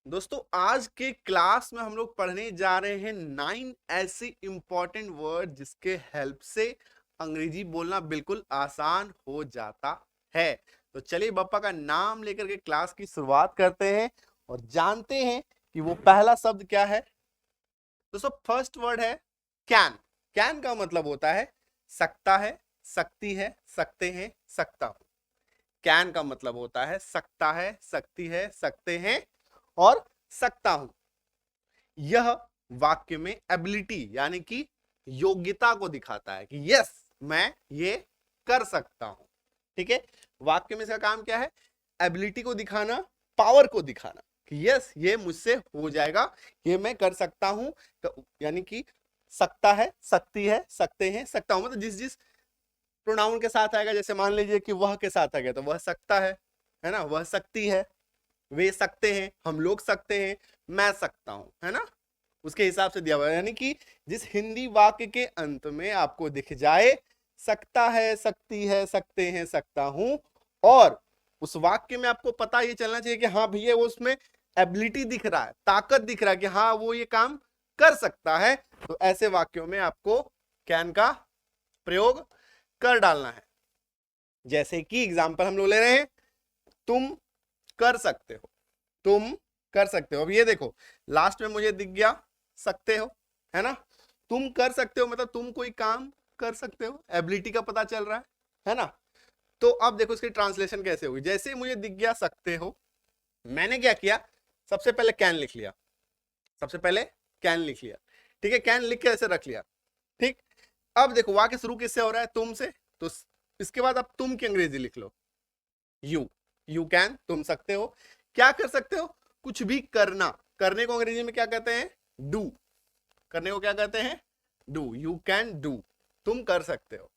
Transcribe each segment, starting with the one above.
दोस्तों आज के क्लास में हम लोग पढ़ने जा रहे हैं 9 ऐसे इंपॉर्टेंट वर्ड जिसके हेल्प से अंग्रेजी बोलना बिल्कुल आसान हो जाता है। तो चलिए बप्पा का नाम लेकर के क्लास की शुरुआत करते हैं और जानते हैं कि वो पहला शब्द क्या है। दोस्तों फर्स्ट वर्ड है कैन। कैन का मतलब होता है सकता है, सकती है, सकते हैं, सकता हूं। कैन का मतलब होता है सकता है, सकती है, सकते हैं और सकता हूं। यह वाक्य में एबिलिटी यानी कि योग्यता को दिखाता है कि यस मैं ये कर सकता हूं। ठीक है, वाक्य में इसका काम क्या है? एबिलिटी को दिखाना, पावर को दिखाना कि यस ये मुझसे हो जाएगा, ये मैं कर सकता हूं। तो यानी कि सकता है, सकती है, सकते हैं, सकता हूं मतलब जिस जिस प्रोनाउन के साथ आएगा, जैसे मान लीजिए कि वह के साथ आ गया तो वह सकता है ना, वह सकती है, वे सकते हैं, हम लोग सकते हैं, मैं सकता हूं, है ना, उसके हिसाब से दिया हुआ है। यानी कि जिस हिंदी वाक्य के अंत में आपको दिख जाए सकता है, सकती है, सकते हैं, सकता हूं, और उस वाक्य में आपको पता ये चलना चाहिए कि हाँ भैया वो उसमें एबिलिटी दिख रहा है, ताकत दिख रहा है कि हाँ वो ये काम कर सकता है, तो ऐसे वाक्यों में आपको कैन का प्रयोग कर डालना है। जैसे कि एग्जाम्पल हम लोग ले रहे हैं, तुम कर सकते हो, तुम कर सकते हो। अब ये देखो लास्ट में मुझे दिख गया सकते हो, है ना, तुम कर सकते हो मतलब तुम कोई काम कर सकते हो, एबिलिटी का पता चल रहा है ना। तो अब देखो इसकी ट्रांसलेशन कैसे होगी। जैसे ही मुझे दिख गया सकते हो, मैंने क्या किया, सबसे पहले कैन लिख लिया, सबसे पहले कैन लिख लिया। ठीक है, कैन लिख के ऐसे रख लिया। ठीक, अब देखो वाक्य शुरू किससे हो रहा है? तुम से। तो इसके बाद अब तुम की अंग्रेजी लिख लो, यू। यू कैन, तुम सकते हो, क्या कर सकते हो? कुछ भी करना। करने को अंग्रेजी में क्या कहते हैं? डू। करने को क्या कहते हैं? डू। यू कैन डू, तुम कर सकते हो।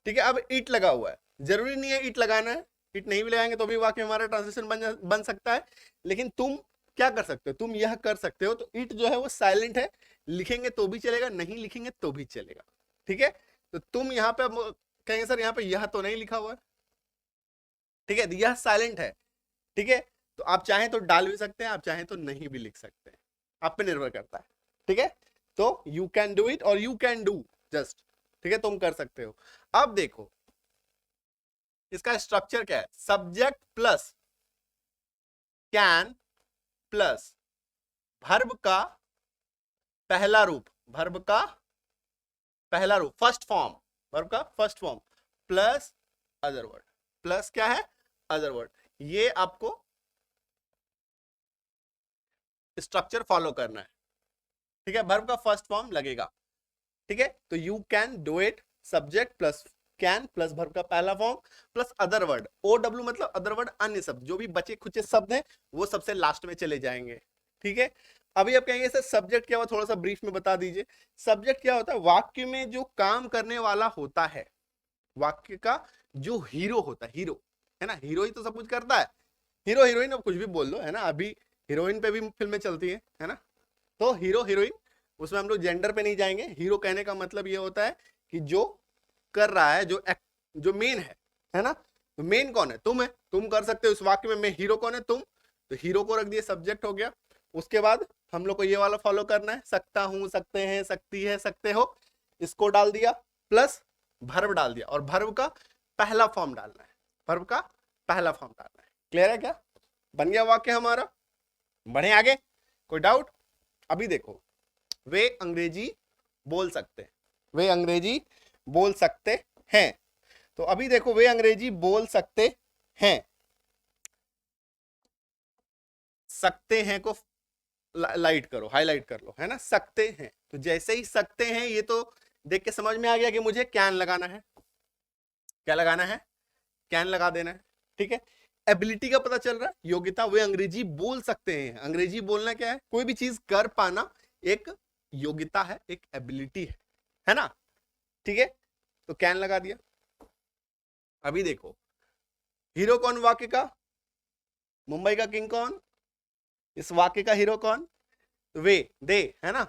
ठीक है, अब इट लगा हुआ है, जरूरी नहीं है इट लगाना है, इट नहीं भी लगाएंगे तो भी वाक्य हमारा ट्रांसलेशन बन सकता है। लेकिन तुम क्या कर सकते हो? तुम यह कर सकते हो। तो इट जो है वो साइलेंट है, लिखेंगे तो भी चलेगा, नहीं लिखेंगे तो भी चलेगा। ठीक है, तो तुम यहां पे कहेंगे सर यहां पे यह तो नहीं लिखा हुआ है। ठीक है, यह साइलेंट है। ठीक है, तो आप चाहें तो डाल भी सकते हैं, आप चाहें तो नहीं भी लिख सकते हैं, आप पे निर्भर करता है। ठीक है, तो यू कैन डू इट और यू कैन डू जस्ट। ठीक है, तुम कर सकते हो। अब देखो इसका स्ट्रक्चर क्या है? Subject plus can plus verb का पहला रूप, वर्ब का पहला रूप, फर्स्ट फॉर्म, वर्ब का first form plus other word. Plus क्या है? Other word. ये आपको स्ट्रक्चर फॉलो करना है। ठीक है, वर्ब का फर्स्ट फॉर्म लगेगा। ठीक है, तो you can do it, subject plus can plus verb का पहला form plus other word. O W मतलब अदर वर्ड, अन्य शब्द, जो भी बचे खुचे शब्द हैं वो सबसे लास्ट में चले जाएंगे। ठीक है, अभी आप कहेंगे सर सब्जेक्ट क्या हुआ, थोड़ा सा ब्रीफ में बता दीजिए। सब्जेक्ट क्या होता है? वाक्य में जो काम करने वाला होता है, वाक्य का जो हीरो होता है, हीरो है ना, हीरो ही तो सब कुछ करता है। हीरो हीरोइन अब कुछ भी बोल दो, है ना, अभी हीरोइन पे भी फिल्में चलती है ना। तो हीरो हीरोइन, उसमें हम लोग जेंडर पे नहीं जाएंगे। हीरो कहने का मतलब ये होता है कि जो कर रहा है, जो जो मेन है ना। तो मेन कौन है? तुम है, तुम कर सकते हो। इस वाक्य में मैं हीरो कौन है? तुम। तो हीरो को रख दिए, सब्जेक्ट हो गया। उसके बाद हम लोग को ये वाला फॉलो करना है, सकता हूं, सकते हैं, सकती है, सकते हो, इसको डाल दिया प्लस भर्व डाल दिया, और भर्व का पहला फॉर्म डालना है, भर्व का पहला फॉर्म डालना है। क्लियर है क्या? बन गया वाक्य हमारा। बढ़े आगे, कोई डाउट? अभी देखो, वे अंग्रेजी बोल सकते हैं, वे अंग्रेजी बोल सकते हैं। तो अभी देखो वे अंग्रेजी बोल सकते हैं, सकते हैं को लाइट करो, हाईलाइट कर लो, है ना, सकते हैं। तो जैसे ही सकते हैं, ये तो देख के समझ में आ गया कि मुझे कैन लगाना है। क्या लगाना है? कैन लगा देना है। ठीक है, एबिलिटी का पता चल रहा है, योग्यता। वे अंग्रेजी बोल सकते हैं। अंग्रेजी बोलना क्या है? कोई भी चीज कर पाना एक योग्यता है, एक एबिलिटी है ना। ठीक है, तो कैन लगा दिया। अभी देखो हीरो कौन वाक्य का? मुंबई का किंग कौन? इस वाक्य का हीरो कौन? वे, दे, है ना।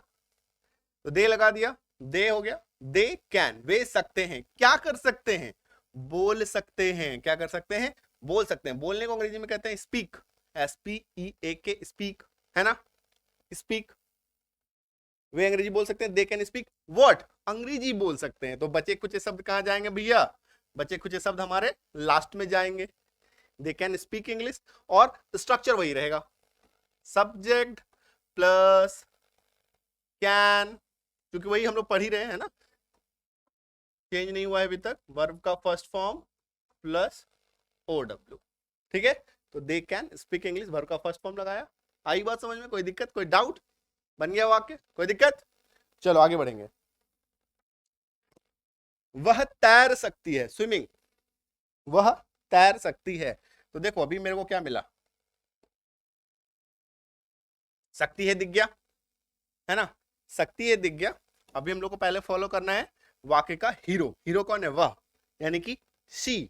तो दे लगा दिया, दे हो गया। दे कैन, वे सकते हैं, क्या कर सकते हैं? बोल सकते हैं। क्या कर सकते हैं? बोल सकते हैं। बोलने को अंग्रेजी में कहते हैं स्पीक, SPEAK, स्पीक। है ना। स्पीक, वे अंग्रेजी बोल सकते हैं, दे कैन स्पीक व्हाट, अंग्रेजी बोल सकते हैं। तो बचे कुछ शब्द कहाँ जाएंगे भैया, बचे कुछ शब्द हमारे लास्ट में जाएंगे। दे कैन स्पीक इंग्लिश, और स्ट्रक्चर वही रहेगा, सब्जेक्ट प्लस कैन, क्योंकि वही हम लोग पढ़ ही रहे हैं ना, चेंज नहीं हुआ है अभी तक। वर्ब का first form plus O W, ठीक है। तो they can speak English, verb का फर्स्ट फॉर्म लगाया। आई बात समझ में, कोई दिक्कत, कोई डाउट, बन गया वाक्य, कोई दिक्कत। चलो आगे बढ़ेंगे। वह तैर सकती है, स्विमिंग, वह तैर सकती है। तो देखो अभी मेरे को क्या मिला, सकती है दिख गया, है ना, सकती है दिख गया। अभी हम लोग को पहले फॉलो करना है वाक्य का हीरो। हीरो कौन है, वह, यानी कि सी,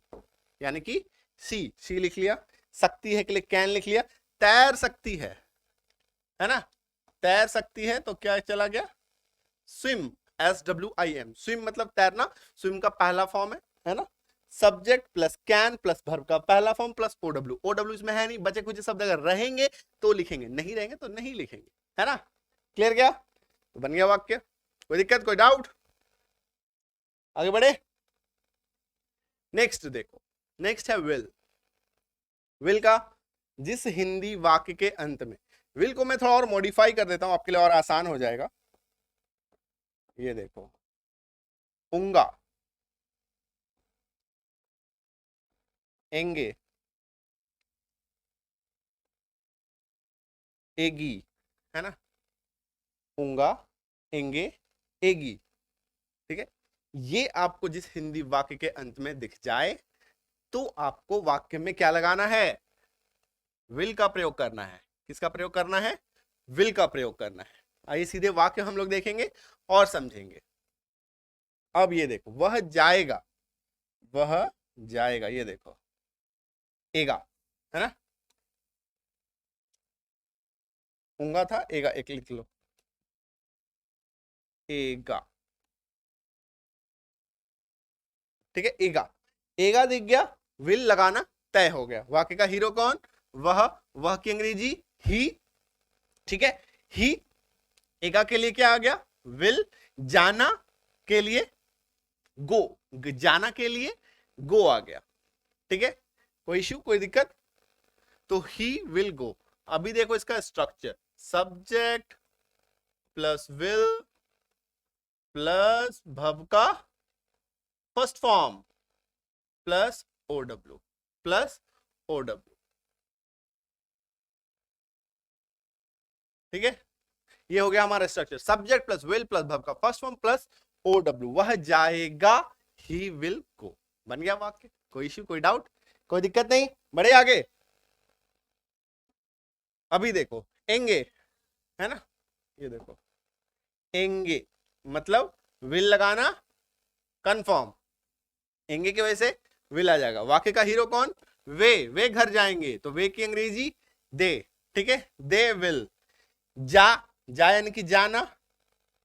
यानी कि सी लिख लिया, सकती है के लिए कैन लिख लिया, तैर सकती है ना, तैर सकती है तो क्या चला गया, स्विम, SWIM, स्विम मतलब तैरना, स्विम का पहला फॉर्म है ना। Subject plus can plus verb का पहला फॉर्म प्लस OW इसमें है नहीं, बचे कुछ शब्द अगर रहेंगे तो लिखेंगे, नहीं रहेंगे तो नहीं लिखेंगे, है ना। क्लियर गया, तो बन गया वाक्य, कोई दिक्कत, कोई डाउट, आगे बढ़े। नेक्स्ट देखो, नेक्स्ट है विल। विल का जिस हिंदी वाक्य के अंत में, विल को मैं थोड़ा और मॉडिफाई कर देता हूं आपके लिए और आसान हो जाएगा। ये देखो, उंगा, एंगे, एगी, है ना, उंगा, एंगे, एगी, ठीक है। ये आपको जिस हिंदी वाक्य के अंत में दिख जाए तो आपको वाक्य में क्या लगाना है, विल का प्रयोग करना है। किसका प्रयोग करना है, विल का प्रयोग करना है। आइए सीधे वाक्य हम लोग देखेंगे और समझेंगे। अब ये देखो, वह जाएगा, वह जाएगा, ये देखो एगा, है ना, उंगा था, एगा एक लिख लो, एगा, ठीक है, एगा, एगा दिख गया, विल लगाना तय हो गया। वाक्य का हीरो कौन, वह की अंग्रेजी ही, ठीक है, ही, एगा के लिए क्या आ गया, विल, जाना के लिए गो, जाना के लिए गो आ गया, ठीक है, कोई इश्यू, कोई दिक्कत। तो ही विल गो। अभी देखो इसका structure, subject plus will plus verb का first form plus OW, plus OW, ठीक है। ये हो गया हमारा structure, subject plus will plus verb का फर्स्ट फॉर्म प्लस OW, वह जाएगा, ही विल गो, बन गया वाक्य, कोई इश्यू, कोई डाउट, कोई दिक्कत नहीं, बढ़े आगे। अभी देखो एंगे, है ना, ये देखो एंगे मतलब विल लगाना कंफर्म, एंगे की वजह से विल आ जाएगा। वाक्य का हीरो कौन, वे घर जाएंगे, तो वे की अंग्रेजी दे, ठीक है, दे विल, जा यानी कि जाना,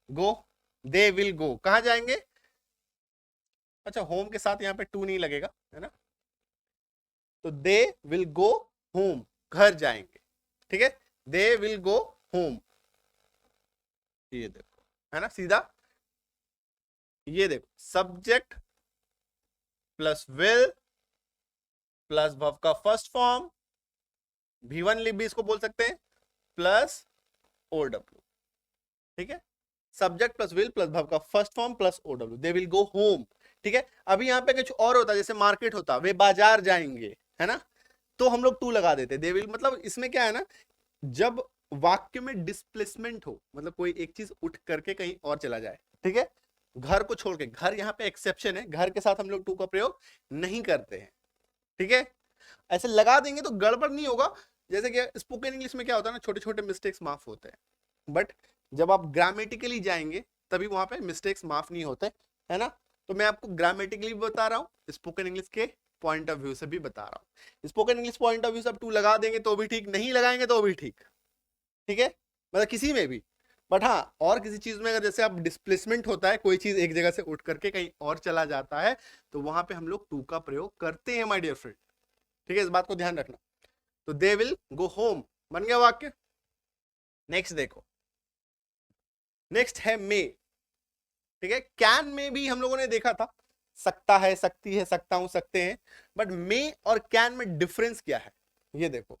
गो, दे विल गो, कहां जाएंगे, अच्छा होम के साथ यहां पे टू नहीं लगेगा, है ना, तो दे विल गो होम, घर जाएंगे, ठीक है, दे विल गो होम, ये देखो, है ना सीधा। ये देखो subject plus will plus verb का फर्स्ट फॉर्म, V1 भी इसको बोल सकते हैं, प्लस OW, ठीक है, subject plus will plus verb का first form plus OW, they will go home, ठीक है। अभी यहाँ पे कुछ और होता, जैसे मार्केट होता, वे बाजार जाएंगे, है ना, तो हम लोग टू लगा देते, दे विल, मतलब इसमें क्या है ना, जब वाक्य में डिस्प्लेसमेंट हो, मतलब कोई एक चीज उठ करके कहीं और चला जाए, ठीक है, घर को छोड़ के, घर यहाँ पे एक्सेप्शन है, घर के साथ हम लोग टू का प्रयोग नहीं करते हैं, ठीक है। ऐसे लगा देंगे तो गड़बड़ नहीं होगा, जैसे कि स्पोकन इंग्लिश में क्या होता है ना, छोटे छोटे मिस्टेक्स माफ होते हैं, बट जब आप ग्रामेटिकली जाएंगे तभी वहां पे मिस्टेक्स माफ नहीं होते, है ना। तो मैं आपको ग्रामेटिकली भी बता रहा हूँ, स्पोकन इंग्लिश के पॉइंट ऑफ व्यू से भी बता रहा हूँ। Spoken English point of view से आप टू लगा देंगे तो भी ठीक, नहीं लगाएंगे तो भी ठीक, ठीक है, मतलब किसी में भी। बट हाँ, और किसी चीज में अगर जैसे आप डिस्प्लेसमेंट होता है, कोई चीज एक जगह से उठ करके कहीं और चला जाता है, तो वहां पे हम लोग टू का प्रयोग करते हैं माय डियर फ्रेंड, ठीक है, इस बात को ध्यान रखना। तो दे विल गो होम, बन गया वाक्य, नेक्स्ट देखो, नेक्स्ट है मे। ठीक है, कैन में भी हम लोगों ने देखा था, सकता है, सकती है, सकता हूं, सकते हैं। बट मे और कैन में डिफरेंस क्या है, ये देखो।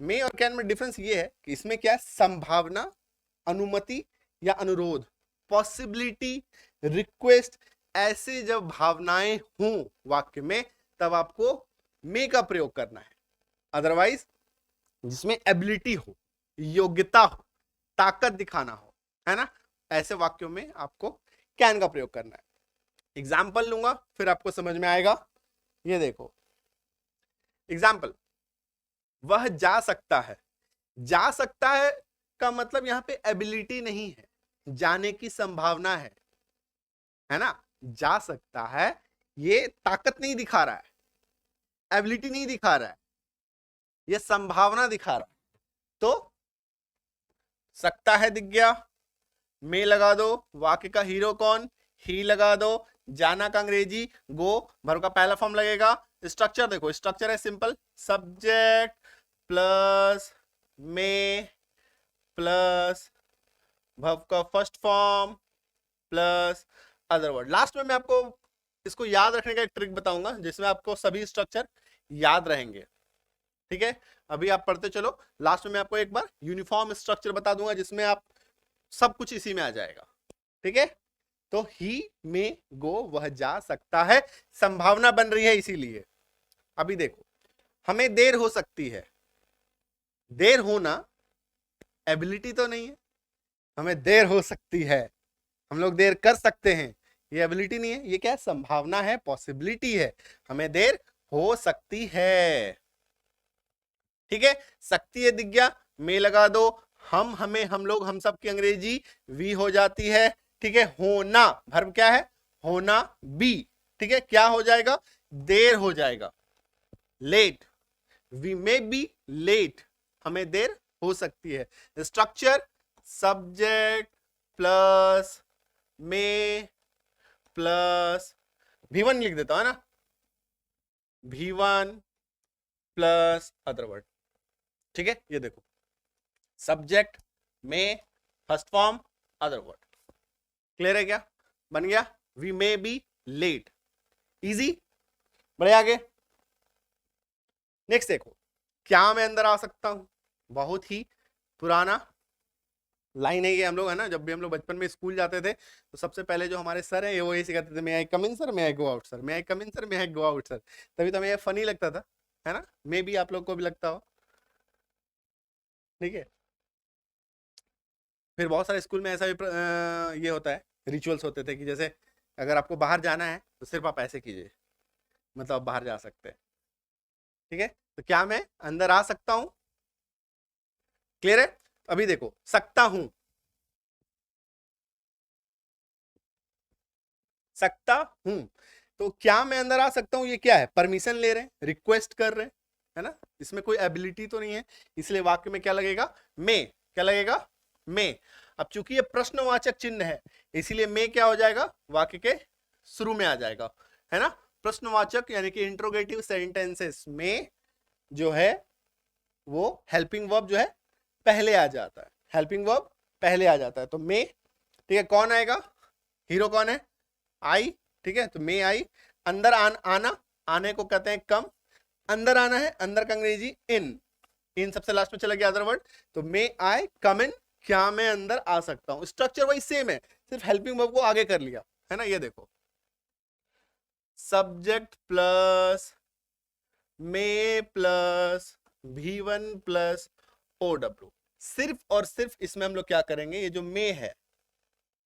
मे और कैन में डिफरेंस ये है कि इसमें क्या है, संभावना, अनुमति या अनुरोध, पॉसिबिलिटी, रिक्वेस्ट, ऐसे जब भावनाएं हों वाक्य में तब आपको मे का प्रयोग करना है। अदरवाइज जिसमें एबिलिटी हो, योग्यता हो, ताकत दिखाना हो, है ना, ऐसे वाक्यों में आपको कैन का प्रयोग करना है। एग्जाम्पल लूंगा फिर आपको समझ में आएगा। ये देखो एग्जाम्पल, वह जा सकता है। जा सकता है का मतलब यहां पे एबिलिटी नहीं है, जाने की संभावना है ना। जा सकता है ये ताकत नहीं दिखा रहा है, एबिलिटी नहीं दिखा रहा है, ये संभावना दिखा रहा है। तो सकता है दिख गया, में लगा दो, वाक्य का हीरो कौन, ही लगा दो, जाना का अंग्रेजी गो, वर्ब का पहला फॉर्म लगेगा। स्ट्रक्चर देखो, स्ट्रक्चर है simple, subject plus may plus verb का first form plus other word. Last में मैं आपको इसको याद रखने का एक ट्रिक बताऊंगा जिसमें आपको सभी स्ट्रक्चर याद रहेंगे। ठीक है, अभी आप पढ़ते चलो, लास्ट में मैं आपको एक बार यूनिफॉर्म स्ट्रक्चर बता दूंगा जिसमें आप सब कुछ इसी में आ जाएगा। ठीक है, तो ही में गो, वह जा सकता है, संभावना बन रही है इसीलिए। अभी देखो, हमें देर हो सकती है, देर होना एबिलिटी तो नहीं है, हमें देर हो सकती है, हम लोग देर कर सकते हैं, ये एबिलिटी नहीं है, ये क्या है, संभावना है, पॉसिबिलिटी है, हमें देर हो सकती है। ठीक है, सकती है दिख गया, में लगा दो, हम, हमें, हम लोग, हम सब की अंग्रेजी वी हो जाती है। ठीक है, होना वर्ब क्या है, होना बी। ठीक है, क्या हो जाएगा, देर हो जाएगा, late, we may be late, हमें देर हो सकती है। Structure subject plus may plus V1 लिख देता है ना, V1 प्लस अदर वर्ड। ठीक है, ये देखो, subject may first form other word, clear है क्या, बन गया, we may be late, easy. बढ़े आगे, नेक्स्ट देखो, क्या मैं अंदर आ सकता हूं, बहुत ही पुराना लाइन है ये। हम लोग, है ना, जब भी हम लोग बचपन में स्कूल जाते थे तो सबसे पहले जो हमारे सर हैं वो यही सिखाते थे, मे आई कम इन सर, मे आई गो आउट सर, मे आई कम इन सर, मे आई गो आउट सर। तभी तो हमें ये फनी लगता था, है ना, मे भी आप लोग को भी लगता हो। ठीक है, फिर बहुत सारे स्कूल में ऐसा भी ये होता है, रिचुअल्स होते थे कि जैसे अगर आपको बाहर जाना है तो सिर्फ आप ऐसे कीजिए, मतलब आप बाहर जा सकते हैं। ठीक है, तो क्या मैं अंदर आ सकता हूं, क्लियर है। अभी देखो, सकता हूं, सकता हूं, तो क्या मैं अंदर आ सकता हूं, ये क्या है, परमिशन ले रहे हैं, रिक्वेस्ट कर रहे हैं, है ना, इसमें कोई एबिलिटी तो नहीं है, इसलिए वाक्य में क्या लगेगा, में, क्या लगेगा, में। अब चूंकि ये प्रश्नवाचक चिन्ह है इसीलिए में क्या हो जाएगा, वाक्य के शुरू में आ जाएगा, है ना। प्रश्नवाचक यानी कि इंट्रोगेटिव सेंटेंसेस में जो है वो हेल्पिंग वर्ब जो है पहले आ जाता है, हेल्पिंग वर्ब पहले आ जाता है, तो में। ठीक है, कौन आएगा, हीरो कौन है, आई। ठीक है, तो मे आई, अंदर आना, आने को कहते हैं कम, अंदर आना है, अंदर का अंग्रेजी इन, इन सबसे लास्ट में चला गया अदर वर्ड, तो मे आई कम इन, क्या मैं अंदर आ सकता हूं। स्ट्रक्चर वही सेम है, सिर्फ हेल्पिंग वर्ब को आगे कर लिया, है ना। ये देखो, सब्जेक्ट प्लस मे प्लस V1 प्लस OW, सिर्फ और सिर्फ इसमें हम लोग क्या करेंगे, ये जो मे है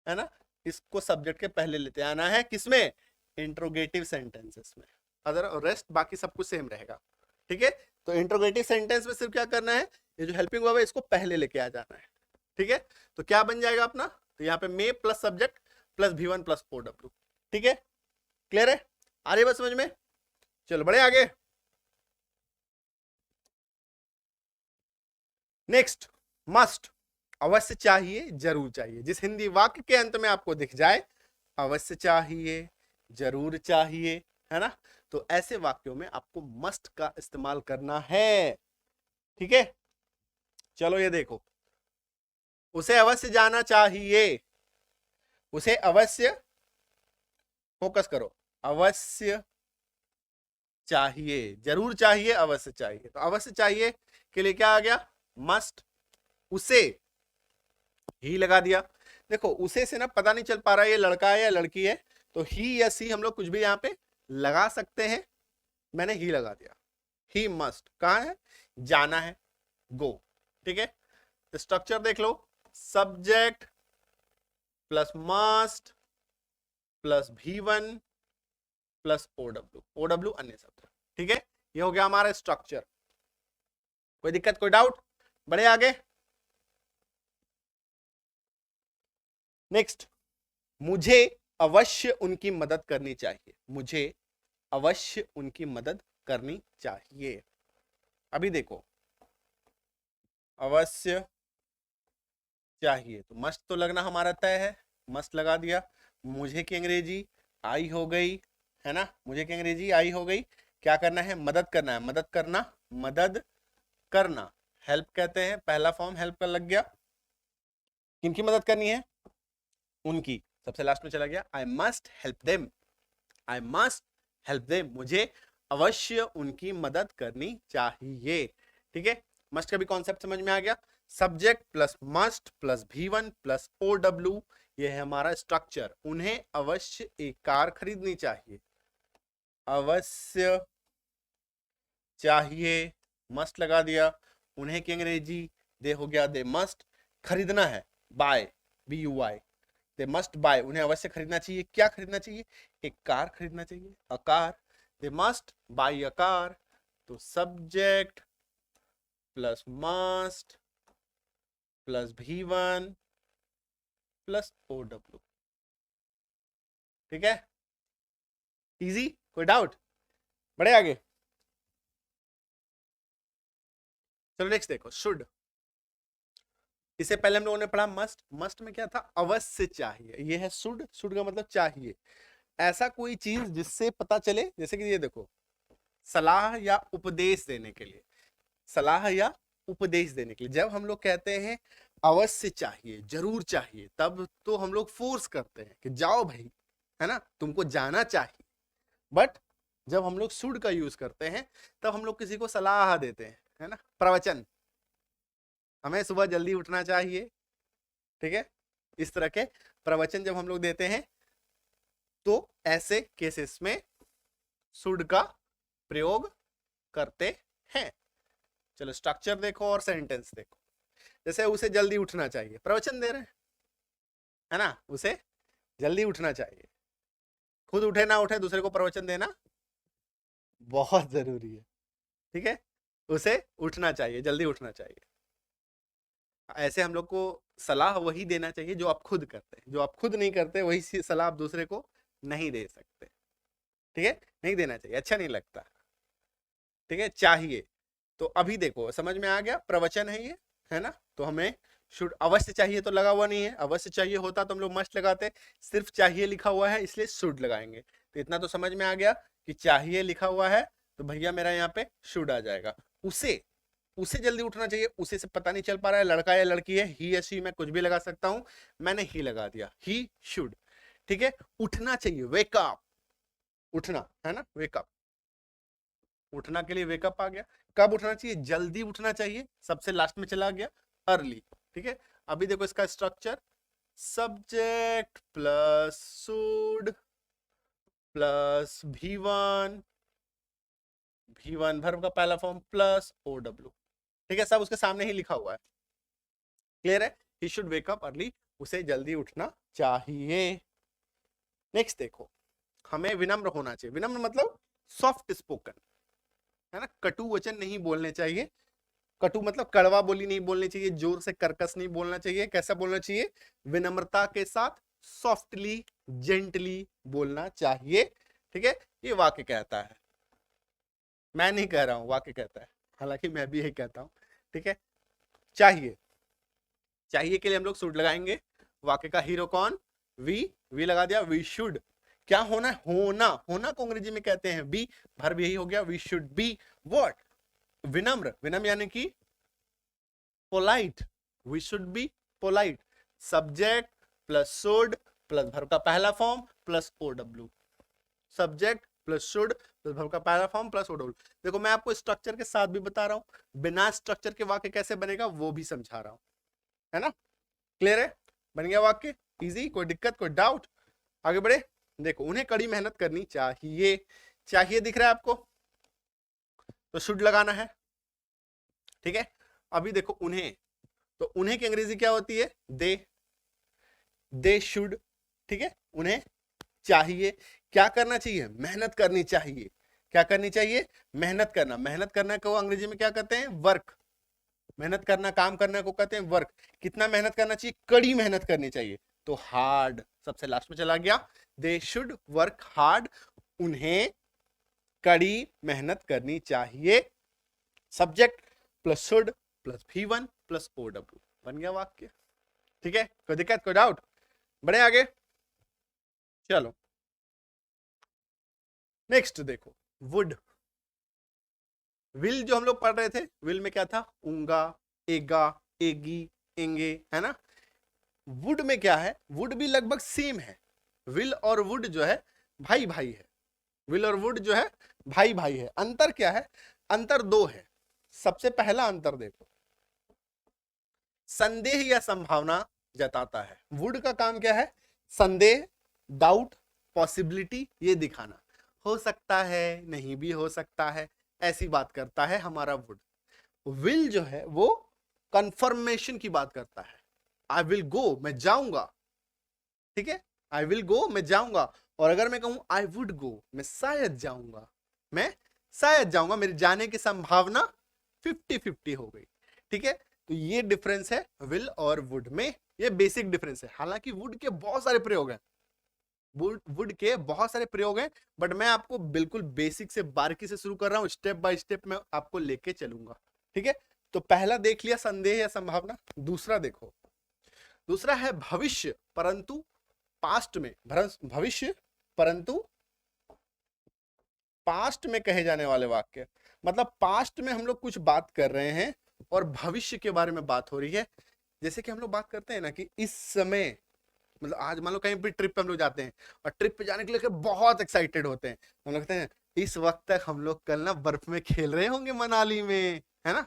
ना, इसको सब्जेक्ट के पहले लेते आना है, किसमें, इंट्रोगेटिव सेंटेंसेस में, अदर रेस्ट बाकी सब कुछ सेम रहेगा। ठीक है, तो इंट्रोगेटिव सेंटेंस में सिर्फ क्या करना है, ये जो हेल्पिंग वर्ब है इसको पहले लेके आ जाना है। ठीक है, तो क्या बन जाएगा अपना, तो यहाँ पे may plus subject plus V1 plus OW। ठीक है, क्लियर है, आ रही बात समझ में, चलो बड़े आगे। नेक्स्ट, मस्ट, अवश्य चाहिए, जरूर चाहिए, जिस हिंदी वाक्य के अंत में आपको दिख जाए अवश्य चाहिए, जरूर चाहिए, है ना, तो ऐसे वाक्यों में आपको मस्ट का इस्तेमाल करना है। ठीक है, चलो ये देखो, उसे अवश्य जाना चाहिए, उसे अवश्य, फोकस करो, अवश्य चाहिए, जरूर चाहिए, अवश्य चाहिए। तो अवश्य चाहिए के लिए क्या आ गया, मस्ट, उसे ही लगा दिया। देखो उसे से ना पता नहीं चल पा रहा है ये लड़का है या लड़की है, तो ही या सी हम लोग कुछ भी यहां पे लगा सकते हैं। मैंने ही लगा दिया, ही मस्ट कहां है, जाना है, गो। ठीक है, स्ट्रक्चर देख लो, subject plus must plus V1 plus OW, OW अन्य शब्द। ठीक है, ये हो गया हमारा स्ट्रक्चर। कोई दिक्कत, कोई डाउट, बढ़े आगे। नेक्स्ट, मुझे अवश्य उनकी मदद करनी चाहिए, मुझे अवश्य उनकी मदद करनी चाहिए। अभी देखो, अवश्य चाहिए तो मस्ट तो लगना हमारा तय है, मस्ट लगा दिया। मुझे की अंग्रेजी आई हो गई है ना, मुझे की अंग्रेजी आई हो गई। क्या करना है, मदद करना है, मदद करना, मदद करना, हेल्प कहते हैं, पहला फॉर्म हेल्प का लग गया। किनकी मदद करनी है, उनकी, सबसे लास्ट में चला गया, I must help them, I must help them, मुझे अवश्य उनकी मदद करनी चाहिए। ठीक है, मस्ट का भी कॉन्सेप्ट समझ में आ गया। Subject plus must plus V1 plus OW, ये है हमारा स्ट्रक्चर। उन्हें अवश्य एक कार खरीदनी चाहिए, अवश्य चाहिए, मस्ट लगा दिया। उन्हें की अंग्रेजी दे हो गया, दे मस्ट, खरीदना है, buy, BUY, they must buy, उन्हें अवश्य खरीदना चाहिए। क्या खरीदना चाहिए, एक कार खरीदना चाहिए, a car, they must buy a car. तो subject plus must plus V1 plus OW। ठीक है, इजी, कोई डाउट, बढ़े आगे। चलो नेक्स्ट देखो, शुड। इससे पहले हम लोगों ने पढ़ा मस्ट, मस्ट में क्या था, अवश्य चाहिए, ये है शुड, शुड का मतलब चाहिए। ऐसा कोई चीज जिससे पता चले, जैसे कि ये देखो, सलाह या उपदेश देने के लिए, सलाह या उपदेश देने के लिए जब हम लोग कहते हैं अवश्य चाहिए, जरूर चाहिए, तब तो हम लोग फोर्स करते हैं कि जाओ भाई, है ना, तुमको जाना चाहिए। बट जब हम लोग शुड का यूज करते हैं तब हम लोग किसी को सलाह देते हैं, है ना, प्रवचन, हमें सुबह जल्दी उठना चाहिए। ठीक है, इस तरह के प्रवचन जब हम लोग देते हैं तो ऐसे केसेस में शुड का प्रयोग करते हैं। चलो स्ट्रक्चर देखो और सेंटेंस देखो। जैसे उसे जल्दी उठना चाहिए, प्रवचन दे रहे हैं, है ना, उसे जल्दी उठना चाहिए। खुद उठे ना उठे, दूसरे को प्रवचन देना बहुत जरूरी है। ठीक है, उसे उठना चाहिए, जल्दी उठना चाहिए। ऐसे हम लोग को सलाह वही देना चाहिए जो आप खुद करते हैं, जो आप खुद नहीं करते वही सलाह आप दूसरे को नहीं दे सकते। ठीक है, नहीं देना चाहिए, अच्छा नहीं लगता। ठीक है, चाहिए, तो अभी देखो समझ में आ गया, प्रवचन है ये, है ना, तो हमें शुड, अवश्य चाहिए तो लगा हुआ नहीं है, अवश्य चाहिए होता तो हम लोग मस्ट लगाते, सिर्फ चाहिए लिखा हुआ है इसलिए शुड लगाएंगे। तो इतना तो समझ में आ गया कि चाहिए लिखा हुआ है तो भैया मेरा यहाँ पे शुड आ जाएगा। उसे, उसे जल्दी उठना चाहिए, उसे से पता नहीं चल पा रहा है लड़का या लड़की है, ही या शी, मैं कुछ भी लगा सकता हूं, मैंने ही लगा दिया, ही शुड। ठीक है, उठना चाहिए, वेकअप, उठना है ना, वेकअप, उठना के लिए वेकअप आ गया। कब उठना चाहिए, जल्दी उठना चाहिए, सबसे लास्ट में चला गया, अर्ली। ठीक है, अभी देखो इसका structure, subject plus should plus V1, V1 verb का पहला फॉर्म प्लस OW। ठीक है, सब उसके सामने ही लिखा हुआ है, क्लियर है, he should wake up early, उसे जल्दी उठना चाहिए। नेक्स्ट देखो, हमें विनम्र होना चाहिए, विनम्र मतलब सॉफ्ट स्पोकन, है ना, कटु वचन नहीं बोलने चाहिए। कटु मतलब कड़वा बोली नहीं बोलनी चाहिए, जोर से कर्कश नहीं बोलना चाहिए। कैसा बोलना चाहिए, विनम्रता के साथ, सॉफ्टली, जेंटली बोलना चाहिए। ठीक है, ये वाक्य कहता है, मैं नहीं कह रहा हूं, वाक्य कहता है, हालांकि मैं भी यही कहता हूं। ठीक है, चाहिए, चाहिए के लिए हम लोग शुड लगाएंगे। वाक्य का हीरो कौन, वी लगा दिया, वी शुड। क्या होना है, होना, होना को अंग्रेजी में कहते हैं बी, वर्ब यही हो गया, वी शुड बी व्हाट, विनम्र, विनम्र यानी कि polite, we should be polite, subject plus should plus verb का पहला form plus OW, subject plus should plus verb का पहला फॉर्म प्लस OW। देखो मैं आपको स्ट्रक्चर के साथ भी बता रहा हूं, बिना स्ट्रक्चर के वाक्य कैसे बनेगा वो भी समझा रहा हूं, है ना। क्लियर है, बन गया वाक्य इजी, कोई दिक्कत कोई डाउट, आगे बढ़े। देखो उन्हें कड़ी मेहनत करनी चाहिए, चाहिए दिख रहा है आपको, तो शुड लगाना है, ठीक है। अभी देखो उन्हें, तो उन्हें की अंग्रेजी क्या होती है, दे शुड, ठीक है। उन्हें चाहिए, क्या करना चाहिए, मेहनत करनी चाहिए, क्या करनी चाहिए, मेहनत करना, मेहनत करना को अंग्रेजी में क्या कहते हैं, वर्क, मेहनत करना काम करने को कहते हैं वर्क। कितना मेहनत करना चाहिए, कड़ी मेहनत करनी चाहिए, तो हार्ड सबसे लास्ट में चला गया, दे शुड वर्क हार्ड, उन्हें कड़ी मेहनत करनी चाहिए, subject plus should plus V1 plus OW, बन गया वाक्य, ठीक है। कोई दिक्कत कोई डाउट, बढ़े आगे, चलो नेक्स्ट देखो वुड, विल जो हम लोग पढ़ रहे थे, विल में क्या था, ऊंगा, एगा, एगी, एंगे, है ना। वुड में क्या है, वुड भी लगभग सेम है, विल और वुड जो है भाई भाई है, विल और वुड जो है भाई भाई है। अंतर क्या है, अंतर दो है। सबसे पहला अंतर देखो, संदेह या संभावना जताता है, वुड का काम क्या है, संदेह, डाउट, पॉसिबिलिटी ये दिखाना, हो सकता है नहीं भी हो सकता है, ऐसी बात करता है हमारा वुड। विल जो है वो कंफर्मेशन की बात करता है, आई विल गो मैं जाऊंगा, ठीक है, आई विल गो मैं जाऊंगा। और अगर मैं कहूं आई वुड गो मैं शायद जाऊंगा, मैं शायद जाऊंगा, मेरी जाने की संभावना 50-50 हो गई, ठीक है। तो ये डिफरेंस है विल और वुड में, ये बेसिक डिफरेंस है। हालांकि वुड के बहुत सारे प्रयोग हैं, वुड के बहुत सारे प्रयोग हैं, बट मैं आपको बिल्कुल बेसिक से बारीकी से शुरू कर रहा हूं, स्टेप बाय स्टेप मैं आपको लेके चलूंगा, ठीक है। तो पहला देख लिया संदेह या संभावना, दूसरा देखो, दूसरा है भविष्य परंतु पास्ट में, भविष्य परंतु पास्ट में कहे जाने वाले वाक्य, मतलब पास्ट में हम लोग कुछ बात कर रहे हैं और भविष्य के बारे में बात हो रही है। जैसे कि हम लोग बात करते हैं ना कि इस समय, मतलब आज मान लो कहीं भी ट्रिप पे हम लोग जाते हैं और ट्रिप पे जाने के लिए बहुत एक्साइटेड होते हैं, हम लोग कहते हैं इस वक्त तक हम लोग कल ना बर्फ में खेल रहे होंगे मनाली में, है ना।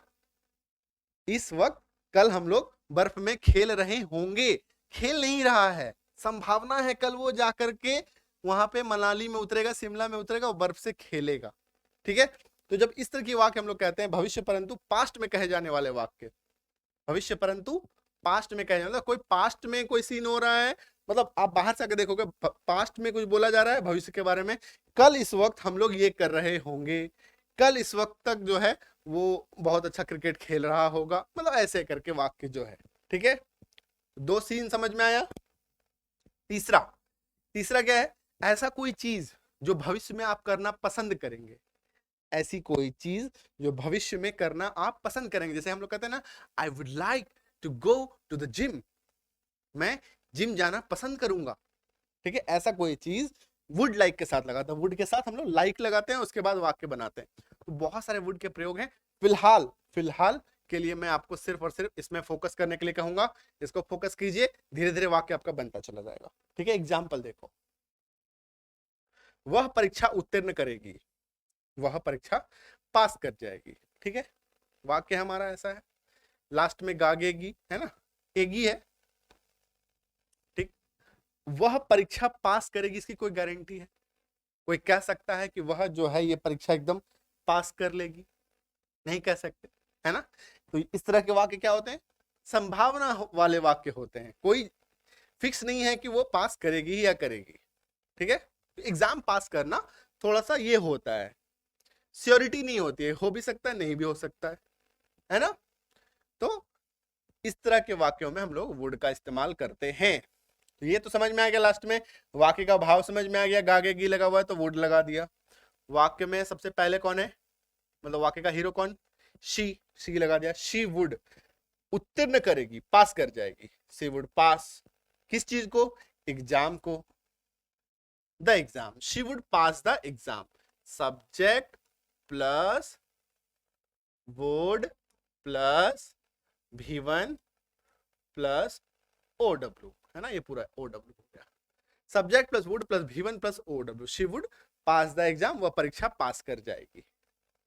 इस वक्त कल हम लोग बर्फ में खेल रहे होंगे, खेल नहीं रहा है, संभावना है कल वो जाकर के वहां पे मनाली में उतरेगा, शिमला में उतरेगा और बर्फ से खेलेगा, ठीक है। तो जब इस तरह की वाक्य हम लोग कहते हैं भविष्य परंतु पास्ट में कहे जाने वाले वाक्य, भविष्य परंतु पास्ट में कहे, मतलब कोई पास्ट में कोई सीन हो रहा है, मतलब आप बाहर से आकर देखोगे पास्ट में कुछ बोला जा रहा है भविष्य के बारे में, कल इस वक्त हम लोग ये कर रहे होंगे, कल इस वक्त तक जो है वो बहुत अच्छा क्रिकेट खेल रहा होगा, मतलब ऐसे करके वाक्य जो है, ठीक है। दो सीन समझ में आया। तीसरा, तीसरा क्या है, ऐसा कोई चीज जो भविष्य में आप करना पसंद करेंगे, ऐसी कोई चीज जो भविष्य में करना आप पसंद करेंगे। जैसे हम लोग कहते हैं ना, I would like to go to the gym, मैं जिम जाना पसंद करूंगा, ठीक है। ऐसा कोई चीज वुड लाइक के साथ लगाता है, वुड के साथ हम लोग लाइक लगाते हैं, उसके बाद वाक्य बनाते हैं। तो बहुत सारे वुड के प्रयोग हैं। फिलहाल फिलहाल के लिए मैं आपको सिर्फ और सिर्फ इसमें फोकस करने के लिए कहूंगा, इसको फोकस कीजिए, धीरे धीरे वाक्य आपका बनता चला जाएगा, ठीक है। एग्जाम्पल देखो, वह परीक्षा उत्तीर्ण करेगी, वह परीक्षा पास कर जाएगी, ठीक है। वाक्य हमारा ऐसा है, लास्ट में गागेगी है ना, एगी है, ठीक। वह परीक्षा पास करेगी, इसकी कोई गारंटी है, कोई कह सकता है कि वह जो है ये परीक्षा एकदम पास कर लेगी, नहीं कह सकते, है ना। तो इस तरह के वाक्य क्या होते हैं, संभावना वाले वाक्य होते हैं, कोई फिक्स नहीं है कि वो पास करेगी या करेगी, ठीक है। एग्जाम पास करना थोड़ा सा ये होता है, श्योरिटी नहीं होती है, हो भी सकता है नहीं भी हो सकता है ना। तो इस तरह के वाक्यों में हम लोग वुड का इस्तेमाल करते हैं। तो ये तो समझ में आ गया, लास्ट में वाक्य का भाव समझ में आ गया, गागे गी लगा हुआ है तो वुड लगा दिया। वाक्य में सबसे पहले कौन है, मतलब वाक्य का हीरो कौन, शी लगा दिया, शी वुड उत्तीर्ण करेगी, पास कर जाएगी, शी वुड पास किस चीज को, एग्जाम को, the exam, she would pass the exam, subject plus would plus V1 plus O W, है ना, ये पूरा ओ डब्ल्यू हो गया। Subject plus would plus V1 plus O W, she would pass the exam, वह परीक्षा पास कर जाएगी।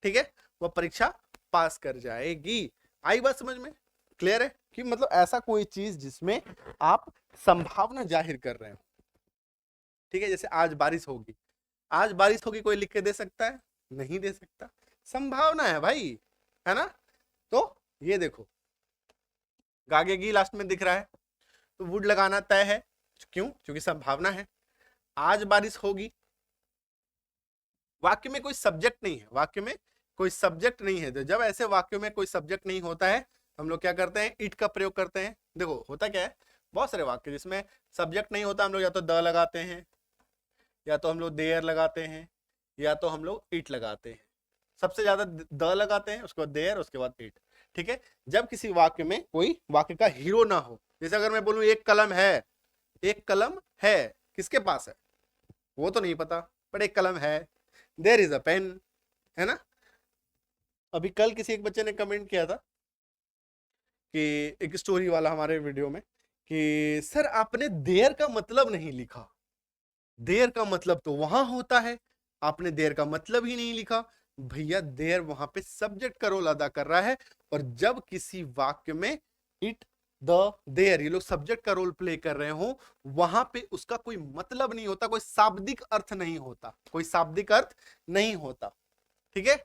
ठीक है, वह परीक्षा पास कर जाएगी। आई बात समझ में? क्लियर है कि मतलब ऐसा कोई चीज जिसमें आप संभावना जाहिर कर रहे हो। ठीक है, जैसे आज बारिश होगी, आज बारिश होगी कोई लिख के दे सकता है? नहीं दे सकता, संभावना है भाई, है ना। तो ये देखो गागेगी लास्ट में दिख रहा है, तो वुड लगाना तय है, क्यों? क्योंकि संभावना है। आज बारिश होगी, वाक्य में कोई सब्जेक्ट नहीं है, वाक्य में कोई सब्जेक्ट नहीं है। तो जब ऐसे वाक्यों में कोई सब्जेक्ट नहीं होता है, हम लोग क्या करते हैं? इट का प्रयोग करते हैं। देखो होता क्या है, बहुत सारे वाक्य जिसमें सब्जेक्ट नहीं होता, हम लोग या तो द लगाते हैं, या तो हम लोग देयर लगाते हैं, या तो हम लोग इट लगाते हैं। सबसे ज्यादा द लगाते हैं, उसके बाद देयर, उसके बाद इट। ठीक है, जब किसी वाक्य में कोई वाक्य का हीरो ना हो, जैसे अगर मैं बोलूं एक कलम है, एक कलम है, किसके पास है वो तो नहीं पता, पर एक कलम है, देयर इज अ पेन, है ना। अभी कल किसी एक बच्चे ने कमेंट किया था कि एक स्टोरी वाला हमारे वीडियो में, कि सर आपने देयर का मतलब नहीं लिखा, देयर का मतलब तो वहां होता है, आपने देयर का मतलब ही नहीं लिखा। भैया देयर वहां पे सब्जेक्ट का रोल अदा कर रहा है, और जब किसी वाक्य में इट, द, देयर ये लोग सब्जेक्ट का रोल प्ले कर रहे हो, वहां पे उसका कोई मतलब नहीं होता, कोई शाब्दिक अर्थ नहीं होता, कोई शाब्दिक अर्थ नहीं होता। ठीक है,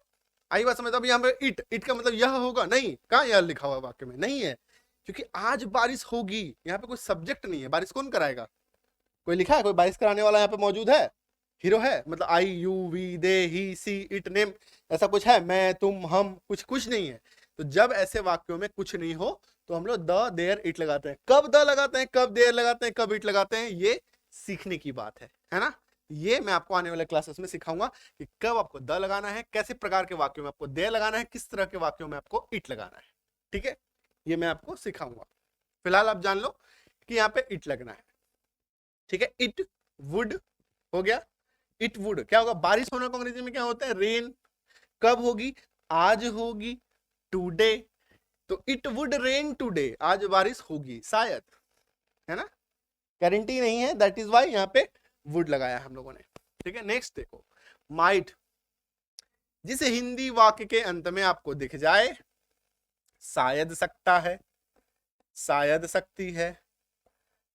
आई बात समझ? अब यहाँ पे इट, इट का मतलब यह होगा, नहीं, कहाँ यह लिखा हुआ वाक्य में नहीं है, क्योंकि आज बारिश होगी, यहाँ पे कोई सब्जेक्ट नहीं है। बारिश कौन कराएगा? कोई लिखा है? कोई बारिश कराने वाला यहाँ पे मौजूद है? हीरो है? मतलब I, you, we, they, he, she, it, name, ऐसा कुछ है? मैं, तुम, हम, कुछ कुछ नहीं है। तो जब ऐसे वाक्यों में कुछ नहीं हो, तो हम लोग द, देयर, इट लगाते हैं। कब द लगाते हैं, कब देयर लगाते हैं, कब इट लगाते हैं, ये सीखने की बात है ना। ये मैं आपको आने वाले क्लासेस में सिखाऊंगा कि कब आपको द लगाना है, कैसे प्रकार के वाक्यों में आपको देयर लगाना है, किस तरह के वाक्यों में आपको इट लगाना है। ठीक है, ये मैं आपको सिखाऊंगा। फिलहाल आप जान लो कि यहाँ पे इट लगना है। ठीक है, इट वुड हो गया, इट वुड क्या होगा? बारिश होना को अंग्रेजी में क्या होता है? रेन। कब होगी? आज होगी, टुडे। तो इट वुड रेन टुडे, आज बारिश होगी शायद, है ना, गारंटी नहीं है, दैट इज वाई यहाँ पे वुड लगाया हम लोगों ने। ठीक है, नेक्स्ट देखो माइट, जिसे हिंदी वाक्य के अंत में आपको दिख जाए, शायद सकता है, शायद सकती है,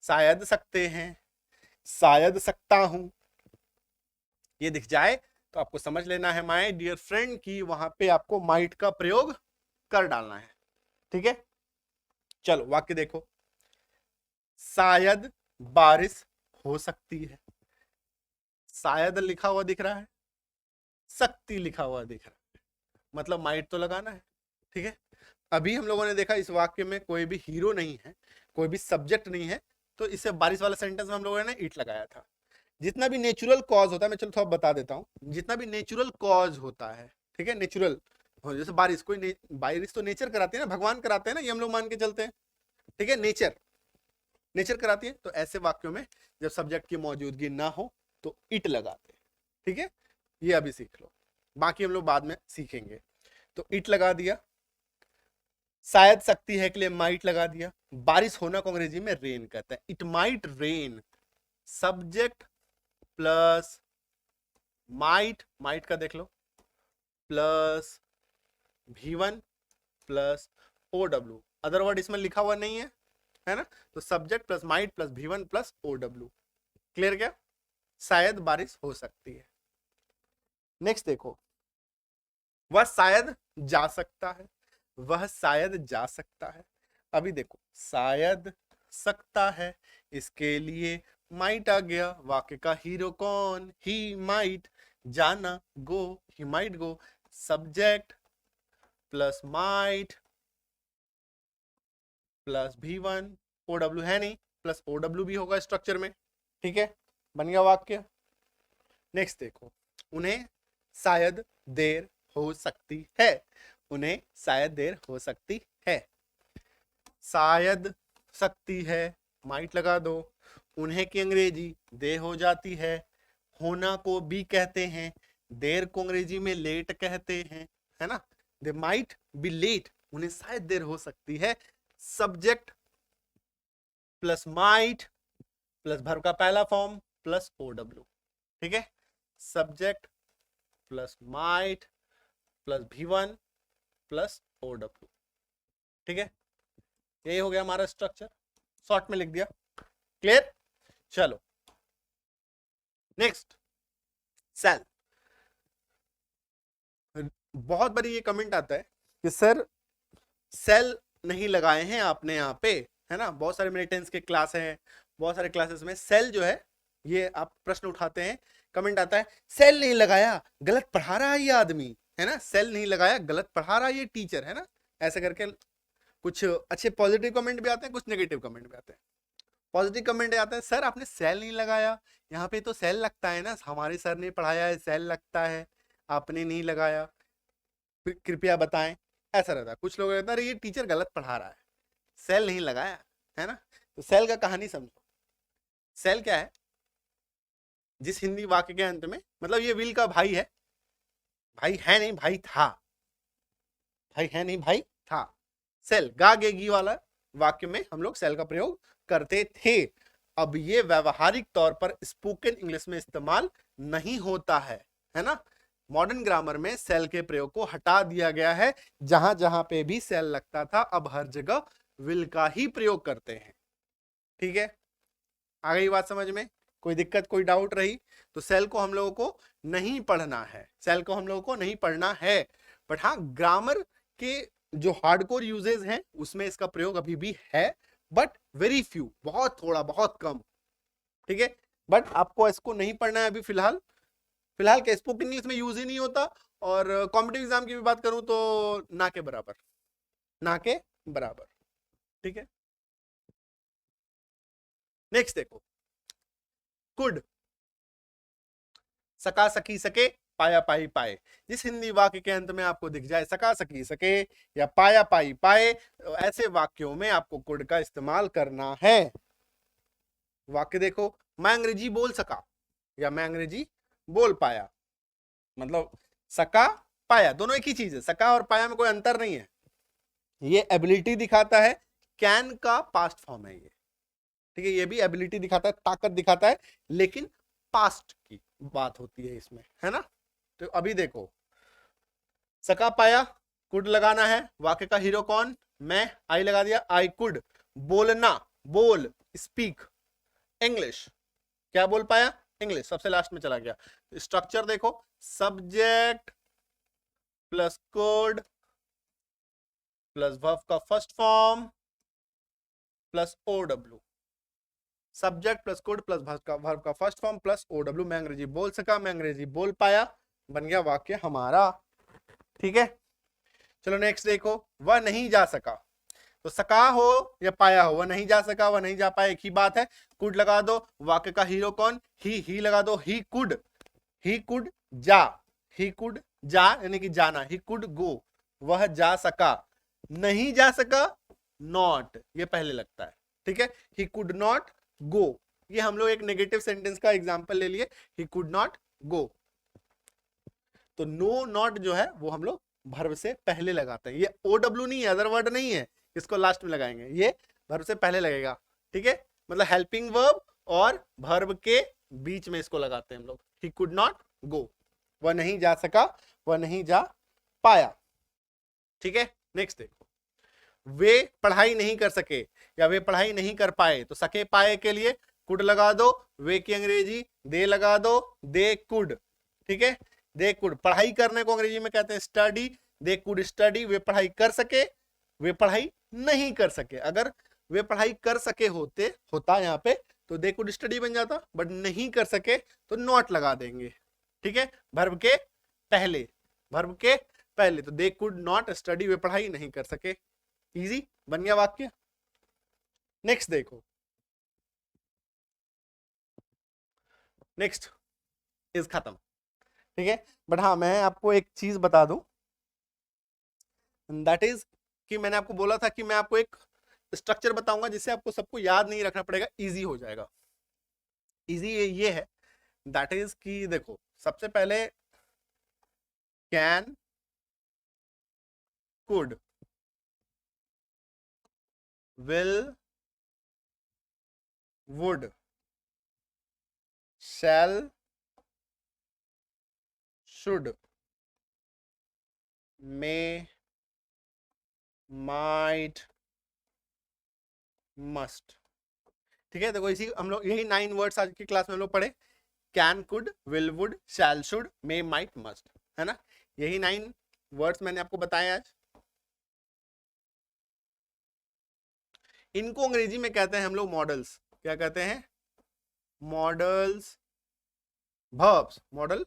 शायद सकते हैं, शायद सकता हूं, ये दिख जाए तो आपको समझ लेना है माय डियर फ्रेंड कि वहां पे आपको माइट का प्रयोग कर डालना है। ठीक है, चलो वाक्य देखो, शायद बारिश हो सकती है, शायद लिखा हुआ दिख रहा है, सकती लिखा हुआ दिख रहा है, मतलब माइट तो लगाना है। ठीक है, अभी हम लोगों ने देखा इस वाक्य में कोई भी हीरो नहीं है, कोई भी सब्जेक्ट नहीं है, तो इसे बारिश वाला सेंटेंस में हम लोगों ने ईट लगाया था। जितना भी नेचुरल कॉज होता है, मैं चलो थोड़ा बता देता हूं, जितना भी नेचुरल कॉज होता है, ठीक है, नेचुरल, जैसे बारिश, कोई बारिश तो नेचर कराती है ना, भगवान कराते हैं ना, ये हम लोग मान के चलते हैं। ठीक है, नेचर, नेचर कराती है। तो ऐसे वाक्यों में जब सब्जेक्ट की मौजूदगी ना हो तो इट लगाते हैं। ठीक है, ये अभी सीख लो, बाकी हम लोग बाद में सीखेंगे। तो इट लगा दिया, शायद सकती है के लिए माइट लगा दिया, बारिश होना को अंग्रेजी में रेन कहते हैं, it might rain, subject plus might, might का देख लो, plus V1 plus OW, other word इसमें लिखा हुआ नहीं है ना, तो subject plus might plus V1 plus OW। Clear क्या? शायद बारिश हो सकती है। नेक्स्ट देखो, वह शायद जा सकता है, वह शायद जा सकता है। अभी देखो शायद सकता है, इसके लिए माइट आ गया, वाक्य का हीरो कौन? ही माइट, जाना, go, he might go, subject plus might plus V1, OW है नहीं, प्लस OW भी होगा स्ट्रक्चर में। ठीक है, बन गया वाक्य। नेक्स्ट देखो, उन्हें शायद देर हो सकती है, उन्हें शायद देर हो सकती है, शायद सकती है, माइट लगा दो, उन्हें की अंग्रेजी दे हो जाती है, होना को भी कहते हैं, देर को अंग्रेजी में लेट कहते हैं, है ना, दे माइट बी लेट, उन्हें शायद देर हो सकती है, subject plus might plus verb का पहला फॉर्म प्लस OW। ठीक है, subject plus might plus V1 plus OW। ठीक है, यही हो गया हमारा स्ट्रक्चर, शॉर्ट में लिख दिया। क्लियर? चलो नेक्स्ट, सेल। बहुत बारी ये कमेंट आता है कि सर सेल नहीं लगाए हैं आपने यहाँ पे, है ना। बहुत सारे मेरे टेंस के क्लास हैं, बहुत सारे क्लासेस में सेल जो है ये आप प्रश्न उठाते हैं, कमेंट आता है सेल नहीं लगाया गलत पढ़ा रहा है ये आदमी, है ना। सेल नहीं लगाया गलत पढ़ा रहा है ये टीचर, है ना। ऐसे करके कुछ अच्छे पॉजिटिव कमेंट भी आते हैं, कुछ नेगेटिव कमेंट भी आते हैं। पॉजिटिव कमेंट आता है सर आपने सेल नहीं लगाया, यहाँ पे तो सेल लगता है ना, हमारे सर ने पढ़ाया है सेल लगता है, आपने नहीं लगाया, कृपया बताएं। ऐसा रहता है, कुछ लोग कहते हैं अरे ये टीचर गलत पढ़ा रहा है, सेल नहीं लगाया, है ना। तो सेल का कहानी समझो। सेल क्या है? जिस हिंदी वाक्य के अंत में, मतलब ये विल का भाई है, भाई है नहीं भाई था, भाई है नहीं भाई था, सेल गा गे गी वाला वाक्य में हम लोग सेल का प्रयोग करते थे। अब ये व्यवहारिक तौर पर स्पोकन इंग्लिश में इस्तेमाल नहीं होता है ना। मॉडर्न ग्रामर में सेल के प्रयोग को हटा दिया गया है, जहां जहां पे भी सेल लगता था अब हर जगह विल का ही प्रयोग करते हैं। ठीक है, आ गई बात समझ में? कोई दिक्कत कोई डाउट रही तो सेल को हम लोगों को नहीं पढ़ना है, सेल को हम लोगों को नहीं पढ़ना है। बट हाँ, ग्रामर के जो हार्डकोर यूजेस हैं उसमें इसका प्रयोग अभी भी है, बट वेरी फ्यू, बहुत थोड़ा बहुत कम। ठीक है, बट आपको इसको नहीं पढ़ना है अभी फिलहाल। फिलहाल के स्पोकन इंग्लिश में यूज ही नहीं होता, और कॉम्पिटिटिव एग्जाम की भी बात करूं तो ना के बराबर, ना के बराबर। ठीक है, नेक्स्ट देखो, कुड, सका सकी सके, पाया पाई पाए। जिस हिंदी वाक्य के अंत में आपको दिख जाए सका सकी सके या पाया पाई पाए, तो ऐसे वाक्यों में आपको कुड का इस्तेमाल करना है। वाक्य देखो, मैं अंग्रेजी बोल सका या मैं अंग्रेजी बोल पाया, मतलब सका पाया दोनों एक ही चीज है, सका और पाया में कोई अंतर नहीं है। ये एबिलिटी दिखाता है, कैन का पास्ट फॉर्म है ये। ठीक है, ये भी एबिलिटी दिखाता है, ताकत दिखाता है, लेकिन पास्ट की बात होती है इसमें, है ना। तो अभी देखो, सका पाया, कुड लगाना है, वाक्य का हीरो कौन? मैं, आई लगा दिया, आई कुड बोलना, बोल स्पीक इंग्लिश, क्या बोल पाया? इंग्लिश। सबसे लास्ट में चला गया। स्ट्रक्चर देखो, subject plus could plus verb का first form plus OW। Subject plus could plus verb का फर्स्ट फॉर्म प्लस OW। मैं अंग्रेजी बोल सका, मैं अंग्रेजी बोल पाया, बन गया वाक्य हमारा। ठीक है, चलो नेक्स्ट देखो, वह नहीं जा सका। तो सका हो या पाया हो, वह नहीं जा सका, वह नहीं जा पाया, एक ही बात है। कुड लगा दो, वाक्य का हीरो कौन? ही लगा दो, ही कुड जा, ही कुड जा यानी कि जाना, ही कुड गो, वह जा सका। नहीं जा सका, नॉट, ये पहले लगता है। ठीक है, ही कुड नॉट गो, ये हम लोग एक नेगेटिव सेंटेंस का एग्जांपल ले लिए, ही कुड नॉट गो। तो नो नॉट जो है वो हम लोग वर्ब से पहले लगाते हैं। ये OW नहीं है, अदर वर्ड नहीं है, इसको लास्ट में लगाएंगे, ये वर्ब से पहले लगेगा। ठीक है, मतलब हेल्पिंग वर्ब और वर्ब के बीच में इसको लगाते हैं हम लोग। ही कुड नॉट गो, वह नहीं जा सका, वह नहीं जा पाया। ठीक है, नेक्स्ट देखो, वे पढ़ाई नहीं कर सके या वे पढ़ाई नहीं कर पाए। तो सके पाए के लिए कुड लगा दो, वे की अंग्रेजी दे लगा दो, दे कुड। ठीक है, दे कुड, पढ़ाई करने को अंग्रेजी में कहते हैं स्टडी, दे कुड स्टडी, वे पढ़ाई कर सके, वे पढ़ाई नहीं कर सके। अगर वे पढ़ाई कर सके होता यहाँ पे तो दे कुड स्टडी बन जाता, बट नहीं कर सके तो नॉट लगा देंगे। ठीक है, वर्ब के पहले, वर्ब के पहले, तो दे कुड नॉट स्टडी, वे पढ़ाई नहीं कर सके। इजी बन गया वाक्य। नेक्स्ट देखो, नेक्स्ट इज खत्म। ठीक है, बट हाँ मैं आपको एक चीज बता दूं, दैट इज कि मैंने आपको बोला था कि मैं आपको एक स्ट्रक्चर बताऊंगा जिससे आपको सबको याद नहीं रखना पड़ेगा, इजी हो जाएगा। इजी ये है, दैट इज कि देखो, सबसे पहले can, could, will, would, shall, should, may, might, must. ठीक है, देखो इसी हम लोग यही 9 वर्ड्स आज की क्लास में हम लोग पढ़े। Can, could, will, would, shall, should, may, might, must, है ना। यही 9 वर्ड्स मैंने आपको बताए आज। इनको अंग्रेजी में कहते हैं हम लोग मॉडल्स। क्या कहते हैं? Models verbs. Modal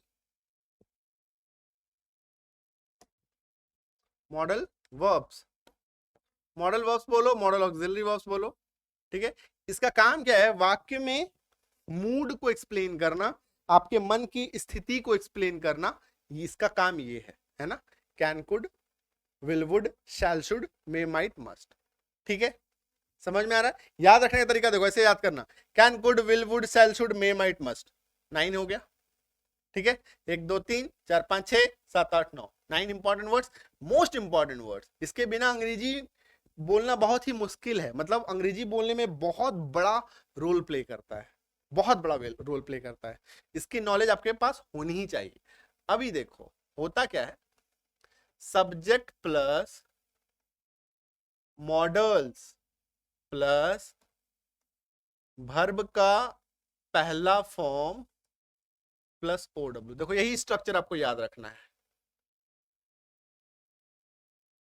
verbs. Modal verbs बोलो, मॉडल ऑक्सिलरी वर्ब्स बोलो। ठीक है, इसका काम क्या है? वाक्य में मूड को एक्सप्लेन करना, आपके मन की स्थिति को एक्सप्लेन करना, इसका काम ये है ना। Can, could, will, would, shall, should, may, might, must. ठीक है, समझ में आ रहा है? याद रखने का तरीका देखो, ऐसे याद करना। Can, could, will, would, shall, should, may, might, must. 9 हो गया। ठीक है, 1 2 3 4 5 6 7 8 9, 9 important words, most important words. इसके बिना अंग्रेजी बोलना बहुत ही मुश्किल है, मतलब अंग्रेजी बोलने में बहुत बड़ा रोल प्ले करता है, बहुत बड़ा रोल प्ले करता है। इसकी नॉलेज आपके पास होनी ही चाहिए। अभी देखो होता क्या है, subject plus models plus verb का पहला फॉर्म प्लस OW। देखो यही स्ट्रक्चर आपको याद रखना है।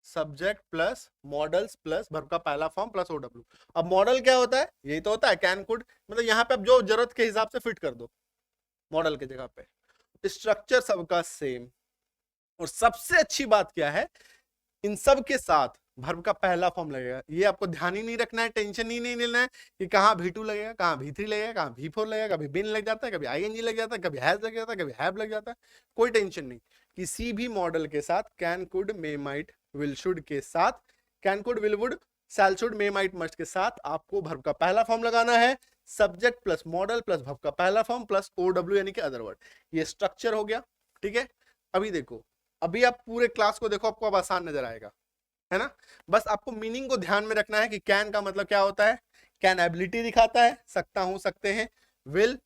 Subject plus models plus verb का पहला फॉर्म प्लस OW। अब मॉडल क्या होता है? यही तो होता है कैन, कुड, मतलब यहाँ पे आप जो जरूरत के हिसाब से फिट कर दो मॉडल की जगह पे। स्ट्रक्चर सबका सेम। और सबसे अच्छी बात क्या है, इन सब के साथ वर्ब का पहला फॉर्म लगेगा। ये आपको ध्यान ही नहीं रखना है, टेंशन ही नहीं लेना है कि कहाँ V2 लगेगा, कहाँ V3 लगेगा, कहाँ V4 लगेगा। कभी बिन लग जाता है, कभी ING लग जाता है, कभी हैज लग जाता है, कभी हैव लग जाता है। कोई टेंशन नहीं। किसी भी मॉडल के साथ can, could, may, might, will, should के साथ, can, could, will, would, shall, should, may, might, must के साथ आपको वर्ब का पहला फॉर्म लगाना है। Subject plus model plus verb का पहला फॉर्म प्लस OW यानी कि अदर वर्ड। ये स्ट्रक्चर हो गया। ठीक है, अभी देखो, अभी आप पूरे क्लास को देखो, आपको अब आसान नजर आएगा, है ना। बस आपको मीनिंग को ध्यान में रखना है कि कैन का मतलब क्या होता है। कैन एबिलिटी दिखाता है, सकता हूं, सकते हैं। विल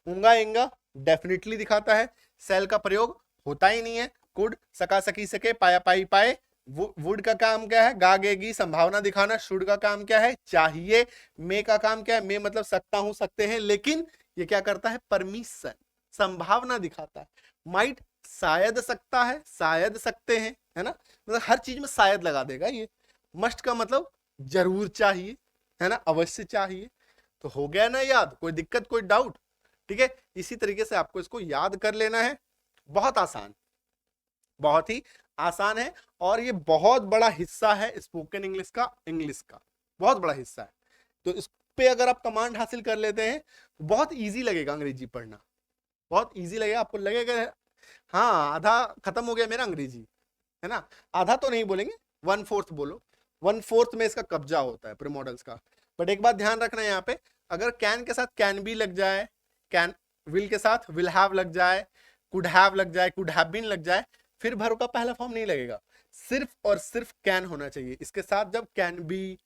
ऊंगा इंगा डेफिनेटली दिखाता है, सेल का प्रयोग होता ही नहीं है। कुड सका सकी सके पाया पाई पाए। वुड का काम क्या है? गागेगी संभावना दिखाना। शुड का काम क्या है? चाहिए। मे का काम क्या है? मे मतलब सकता हूं, सकते हैं। लेकिन ये क्या करता है? परमिशन, संभावना दिखाता है। माइट शायद सकता है, शायद सकते हैं, है ना, मतलब हर चीज में शायद लगा देगा ये। मस्ट का मतलब जरूर चाहिए, है ना, अवश्य चाहिए। तो हो गया ना याद? कोई दिक्कत, कोई डाउट? ठीक है, इसी तरीके से आपको इसको याद कर लेना है। बहुत आसान, बहुत ही आसान है। और ये बहुत बड़ा हिस्सा है स्पोकन इंग्लिश का बहुत बड़ा हिस्सा है। तो इस पे अगर आप कमांड हासिल कर लेते हैं तो बहुत इजी लगेगा अंग्रेजी पढ़ना, बहुत इजी लगेगा। आपको लगेगा हाँ आधा खत्म हो गया मेरा अंग्रेजी, है ना। आधा तो नहीं बोलेंगे, 1/4 बोलो। 1/4 में इसका कब्जा होता है प्री मॉडल्स का। बट एक बात ध्यान रखना है यहाँ पे, अगर कैन के साथ कैन बी लग जाए, कैन विल के साथ विल हैव लग जाए, कुड हैव लग जाए, कुड हैव बीन लग जाए, फिर वर्ब का पहला फॉर्म नहीं लगेगा। सिर्फ और सिर्फ कैन होना चाहिए इसके साथ। जब कैन बी,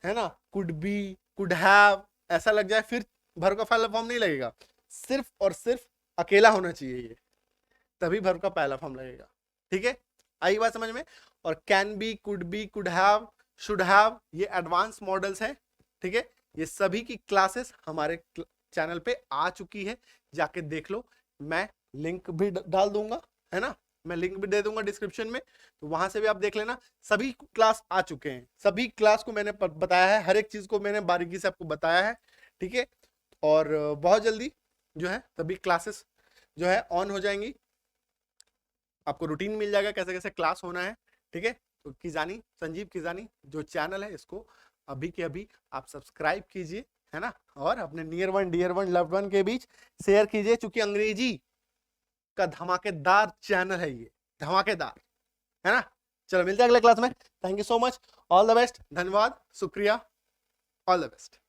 है ना, कुड बी, कुड हैव ऐसा लग जाए, फिर वर्ब का पहला फॉर्म नहीं लगेगा। सिर्फ और सिर्फ अकेला होना चाहिए ये, तभी वर्ब का पहला फॉर्म लगेगा। ठीक है, आई बात समझ में। और can be, could be, could have, should have, ये एडवांस मॉडल्स हैं। ठीक है, ये सभी की क्लासेस हमारे चैनल पे आ चुकी है, जाके देख लो। मैं लिंक भी डाल दूंगा, है ना, मैं लिंक भी दे दूंगा डिस्क्रिप्शन में, तो वहां से भी आप देख लेना। सभी क्लास आ चुके हैं, सभी क्लास को मैंने बताया है, हर एक चीज को मैंने बारीकी से आपको बताया है। ठीक है, और बहुत जल्दी जो है सभी क्लासेस जो है ऑन हो जाएंगी। आपको रूटीन मिल जाएगा कैसे कैसे क्लास होना है। ठीक है, तो किजानी, संजीव किजानी जो चैनल है, इसको अभी के अभी आप सब्सक्राइब कीजिए, है ना, और अपने near one, dear one, loved one के बीच शेयर कीजिए, क्योंकि अंग्रेजी का धमाकेदार चैनल है ये, धमाकेदार, है ना। चलो मिलते हैं अगले क्लास में। Thank you so much, all the best, धन्यवाद, शुक्रिया, ऑल द बेस्ट।